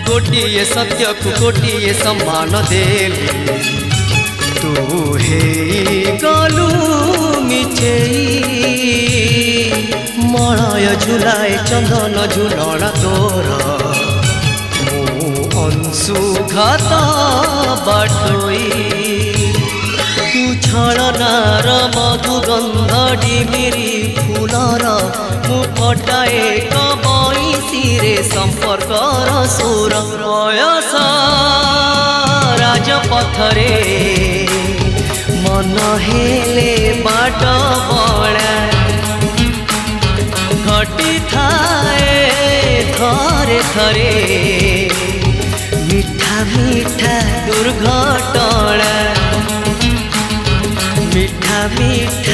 गोटिए सत्य को गोटिए सम्मान देली तू हे गलु मिछेई मलय झुलाए चंदन झुलना तोर मु अंशुघात बाटोई तू छलनार मधुगंध डिमिरी फूलर मु फटाए कबईसीरे संपर्कर सुर बयस राजपथरे मन हेले बाट बड़ा घटी थाए थरे थरे मिठा मिठा दुर्घटना मिठा मिठा